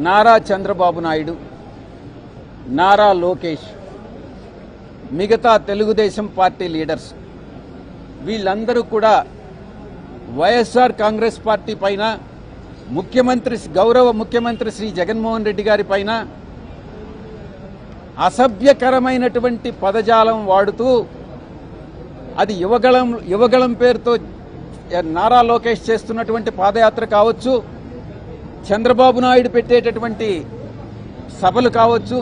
నారా చంద్రబాబు నాయుడు, నారా లోకేష్, మిగతా Telugu Desam party leaders వీళ్ళందరూ కూడా వైఎస్ఆర్ కాంగ్రెస్ పార్టీ పైన గౌరవ ముఖ్యమంత్రి శ్రీ జగన్మోహన్ రెడ్డి గారి పైన అసభ్యకరమైనటువంటి పదజాలం వాడుతూ అది యువగళం పేరుతో నారా లోకేష్ చేస్తున్నటువంటి పాదయాత్ర కావచ్చు, చంద్రబాబు నాయుడు పెట్టేటటువంటి సభలు కావచ్చు,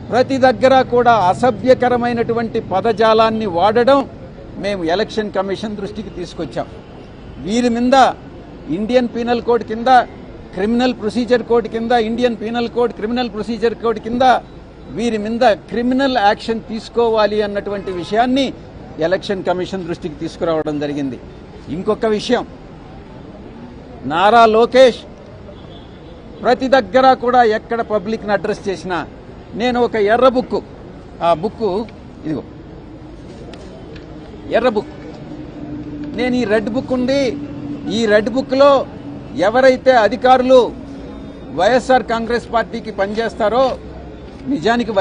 ప్రతి దగ్గర కూడా అసభ్యకరమైనటువంటి పదజాలాన్ని వాడడం మేము ఎలక్షన్ కమిషన్ దృష్టికి తీసుకొచ్చాం. వీరి మీద ఇండియన్ పీనల్ కోడ్ కింద, క్రిమినల్ ప్రొసీజర్ కోడ్ కింద, Indian penal code, criminal procedure code కింద వీరి మీద క్రిమినల్ యాక్షన్ తీసుకోవాలి అన్నటువంటి విషయాన్ని ఎలక్షన్ కమిషన్ దృష్టికి తీసుకురావడం జరిగింది. ఇంకొక విషయం, నారా లోకేష్ ప్రతి దగ్గర కూడా ఎక్కడ పబ్లిక్ని అడ్రస్ చేసినా నేను ఒక ఎర్ర బుక్కు, ఆ బుక్కు ఇదిగో ఎర్ర బుక్, నేను ఈ రెడ్ బుక్ ఉంది, ఈ రెడ్ బుక్లో ఎవరైతే అధికారులు వైఎస్ఆర్ కాంగ్రెస్ పార్టీకి పనిచేస్తారో, నిజానికి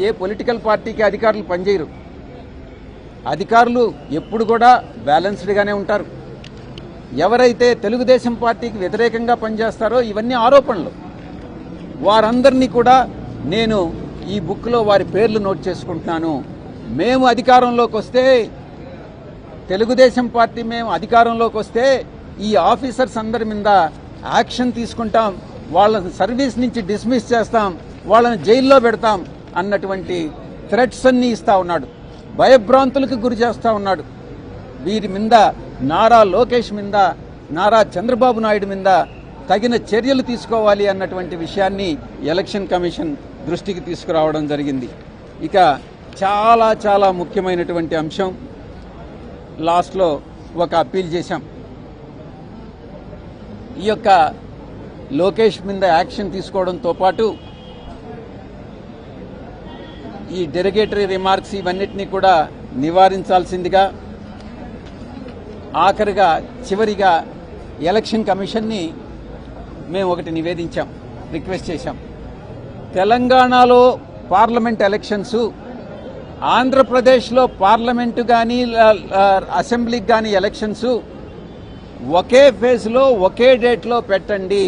ఏ పొలిటికల్ పార్టీకి అధికారులు పనిచేయరు. అధికారులు ఎప్పుడు కూడా బ్యాలెన్స్డ్గానే ఉంటారు. ఎవరైతే తెలుగుదేశం పార్టీకి వ్యతిరేకంగా పనిచేస్తారో ఇవన్నీ ఆరోపణలు. వారందరినీ కూడా నేను ఈ బుక్లో వారి పేర్లు నోట్ చేసుకుంటున్నాను. మేము అధికారంలోకి వస్తే, తెలుగుదేశం పార్టీ మేము అధికారంలోకి వస్తే ఈ ఆఫీసర్స్ అందరి మీద యాక్షన్ తీసుకుంటాం, వాళ్ళని సర్వీస్ నుంచి డిస్మిస్ చేస్తాం, వాళ్ళని జైల్లో పెడతాం అన్నటువంటి థ్రెట్స్ అన్నీ ఇస్తా ఉన్నాడు, భయభ్రాంతులకు గురి చేస్తూ ఉన్నాడు. వీరి మీద నారా లోకేష్ మీద, నారా చంద్రబాబు నాయుడు మీద తగిన చర్యలు తీసుకోవాలి అన్నటువంటి విషయాన్ని ఎలక్షన్ కమిషన్ దృష్టికి తీసుకురావడం జరిగింది. ఇక చాలా చాలా ముఖ్యమైనటువంటి అంశం, లాస్ట్లో ఒక అప్పీల్ చేశాం. ఈ యొక్క లోకేష్ మీద యాక్షన్ తీసుకోవడంతో పాటు ఈ డెరిగేటరీ రిమార్క్స్ ఇవన్నిటినీ కూడా నివారించాల్సిందిగా, ఆఖరిగా చివరిగా ఎలక్షన్ కమిషన్ని మేము ఒకటి నివేదించాం, రిక్వెస్ట్ చేశాం. తెలంగాణలో పార్లమెంట్ ఎలక్షన్స్, ఆంధ్రప్రదేశ్లో పార్లమెంటు కానీ అసెంబ్లీకి కానీ ఎలక్షన్స్ ఒకే ఫేజ్లో ఒకే డేట్లో పెట్టండి.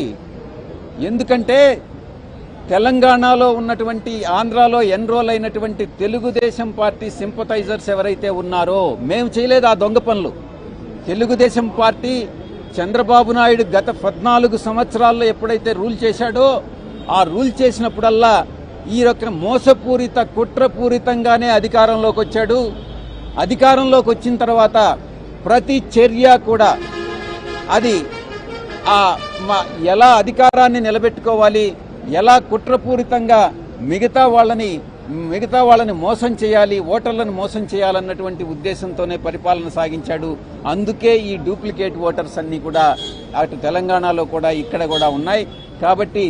ఎందుకంటే తెలంగాణలో ఉన్నటువంటి, ఆంధ్రాలో ఎన్రోల్ అయినటువంటి తెలుగుదేశం పార్టీ సింపథైజర్స్ ఎవరైతే ఉన్నారో, మేము చేయలేదు ఆ దొంగ పనులు. తెలుగుదేశం పార్టీ చంద్రబాబు నాయుడు గత 14 సంవత్సరాల్లో ఎప్పుడైతే రూల్ చేశాడో, ఆ రూల్ చేసినప్పుడల్లా ఈ యొక్క మోసపూరిత కుట్రపూరితంగానే అధికారంలోకి వచ్చాడు. అధికారంలోకి వచ్చిన తర్వాత ప్రతి చర్య కూడా అది ఎలా అధికారాన్ని నిలబెట్టుకోవాలి, ఎలా కుట్రపూరితంగా మిగతా వాళ్ళని మోసం చేయాలి, ఓటర్లను మోసం చేయాలన్నటువంటి ఉద్దేశంతోనే పరిపాలన సాగించాడు. అందుకే ఈ డూప్లికేట్ ఓటర్స్ అన్నీ కూడా అటు తెలంగాణలో కూడా ఇక్కడ కూడా ఉన్నాయి. కాబట్టి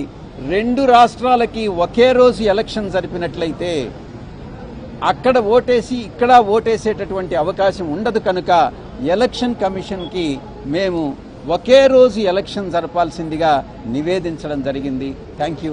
2 రాష్ట్రాలకి ఒకే రోజు ఎలక్షన్ జరిపినట్లయితే అక్కడ ఓటేసి ఇక్కడ ఓటేసేటటువంటి అవకాశం ఉండదు. కనుక ఎలక్షన్ కమిషన్కి మేము ఒకే రోజు ఎలక్షన్ జరపాల్సిందిగా నివేదించడం జరిగింది. Thank you.